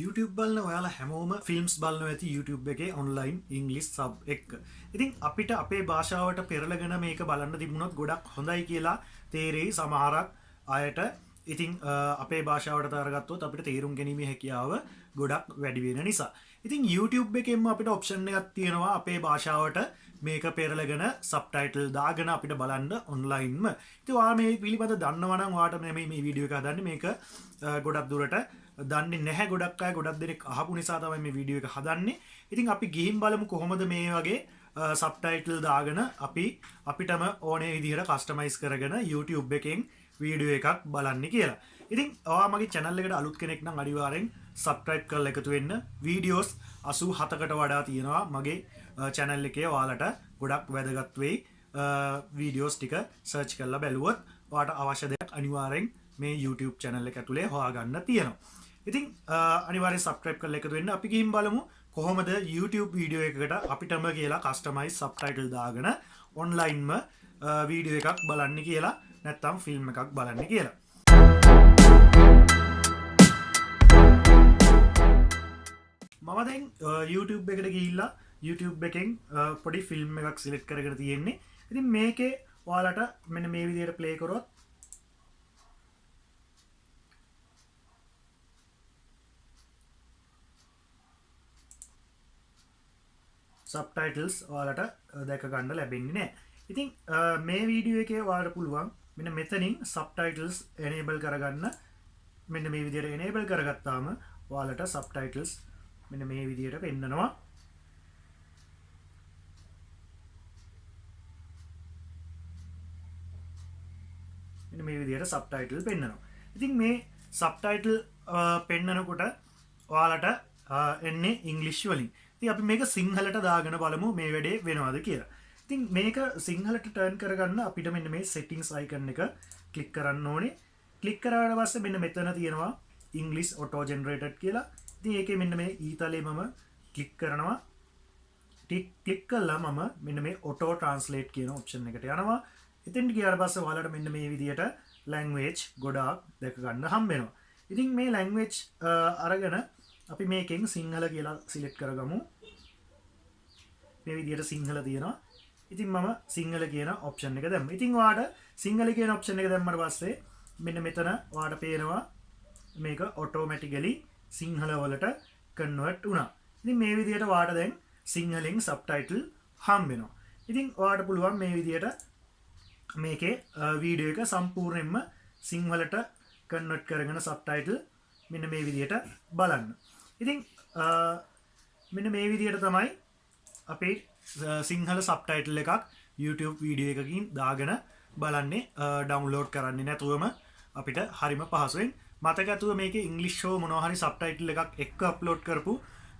YouTube බලන ඔයාලා හැමෝම ෆිල්ම්ස් බලනවා ඇති YouTube එකේ online English sub එක. ඉතින් අපිට අපේ භාෂාවට පෙරලගෙන මේක බලන්න තිබුණොත් ගොඩක් හොඳයි කියලා තේරෙයි සමහරක් අයට. ඉතින් අපේ භාෂාවට තරගත්තොත් අපිට තේරුම් ගැනීමේ හැකියාව ගොඩක් වැඩි වෙන නිසා. ඉතින් YouTube එකෙන්ම අපිට ඔප්ෂන් එකක් තියෙනවා අපේ භාෂාවට මේක පෙරලගෙන subtitle දාගෙන අපිට බලන්න ඔන්ලයින්ම. ඉතින් ඔයා මේ පිළිබඳ දන්නවා නම් ඔයාට මේ වීඩියෝ එක හදන්නේ මේක ගොඩක් දුරට දන්නේ නැහැ ගොඩක් අය ගොඩක් දෙනෙක් අහපු නිසා තමයි මේ වීඩියෝ එක හදන්නේ. ඉතින් අපි ගිහින් බලමු කොහොමද මේ වගේ subtitle දාගෙන අපිටම ඕනේ විදිහට කස්ටමයිස් කරගෙන YouTube එකෙන් වීඩියෝ එකක් බලන්න කියලා. ඉතින් ඔයා මගේ channel එකට අලුත් කෙනෙක් නම් අනිවාර්යෙන් subscribe කරලා එකතු වෙන්න. වීඩියෝස් 87කට වඩා තියෙනවා මගේ channel එකේ. ඔයාලට ගොඩක් වැදගත් වෙයි. වීඩියෝස් ටික search කරලා බැලුවොත් ඔයාට අවශ්‍ය දෙයක් අනිවාර්යෙන් මේ YouTube channel එක ඇතුලේ හොයාගන්න තියෙනවා. ඉතින් අනිවාර්යෙන් subscribe කරලා එකතු වෙන්න. අපි ගිහින් බලමු කොහොමද YouTube වීඩියෝ එකකට අපිටම කියලා customize subtitle දාගෙන ඔන්ලයින්ම වීඩියෝ එකක් බලන්න කියලා නැත්නම් ෆිල්ම් එකක් බලන්න කියලා. මම දැන් YouTube එකට ගිහිල්ලා YouTube එකෙන් පොඩි ෆිල්ම් එකක් සිලෙක්ට් කරගෙන තියෙන්නේ. ඉතින් මේකේ ඔයාලට මෙන්න මේ විදිහට ප්ලේ කරොත් subtitles ඔයාලට දැක ගන්න ලැබෙන්නේ නැහැ. ඉතින් මේ වීඩියෝ එකේ ඔයාලට පුළුවන් මෙන්න මෙතනින් subtitles enable කරගන්න. මෙන්න මේ විදිහට enable කරගත්තාම ඔයාලට subtitles මෙන්න මේ විදිහට පෙන්නනවා. මෙන්න මේ විදිහට subtitle පෙන්නනවා. ඉතින් මේ subtitle පෙන්නනකොට ඔයාලට එන්නේ English වලින්. ඉතින් අපි මේක සිංහලට දාගෙන බලමු මේ වැඩේ වෙනවද කියලා. ඉතින් මේක සිංහලට ටර්න් කරගන්න අපිට මෙන්න මේ settings icon එක ක්ලික් කරන්න ඕනේ. ක්ලික් කරාට පස්සේ මෙන්න මෙතන තියෙනවා English auto generated කියලා. ඉතින් ඒකේ මෙන්න මේ ඊතලේ මම ක්ලික් කරනවා. ක්ලික් කළා මම මෙන්න මේ auto translate කියන option එකට යනවා. එතෙන්ට ගියාට පස්සේ ඔයාලට මෙන්න මේ විදිහට language ගොඩාක් දැක ගන්න හම්බ වෙනවා. ඉතින් මේ language අරගෙන අපි මේකෙන් සිංහල කියලා සිලෙක්ට් කරගමු. මේ විදිහට සිංහල තියෙනවා. ඉතින් මම සිංහල කියන ඔප්ෂන් එක දැම්මා. ඉතින් ඔයාට සිංහල කියන ඔප්ෂන් එක දැම්මම පස්සේ මෙන්න මෙතන ඔයාට පේනවා මේක ඔටෝමැටිකලි සිංහල වලට කන්වර්ට් වුණා. ඉතින් මේ විදිහට ඔයාට දැන් සිංහලෙන් සබ්ටයිටල් හම්බ වෙනවා. ඉතින් ඔයාට පුළුවන් මේ විදිහට මේකේ වීඩියෝ එක සම්පූර්ණයෙන්ම සිංහලට කන්වර්ට් කරගෙන සබ්ටයිටල් මෙන්න මේ විදිහට බලන්න. ඉතින් මෙන්න මේ විදිහට තමයි අපේ සිංහල සබ්ටයිටල් එකක් YouTube වීඩියෝ එකකින් දාගෙන බලන්නේ. ඩවුන්ලෝඩ් කරන්නේ නැතුවම අපිට හරිම පහසුවෙන්. මතක ඇතුව මේකේ ඉංග්‍රීසි ෂෝ මොනවා හරි සබ්ටයිටල් එකක් එක්ක අප්ලෝඩ් කරපු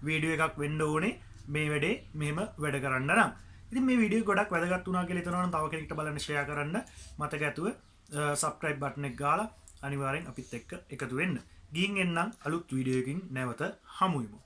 වීඩියෝ එකක් වෙන්න ඕනේ මේ වැඩේ මෙහෙම වැඩ කරන්න නම්. ඉතින් මේ වීඩියෝ ගොඩක් වැදගත් වුණා කියලා හිතනවා නම් තව කෙනෙක්ට බලන්න ෂෙයා කරන්න. මතක ඇතුව subscribe button එක ගාලා අනිවාර්යෙන් අපිත් එක්ක එකතු වෙන්න. ගිහින් එන්නම් අලුත් වීඩියෝ එකකින් නැවත හමු වෙමු.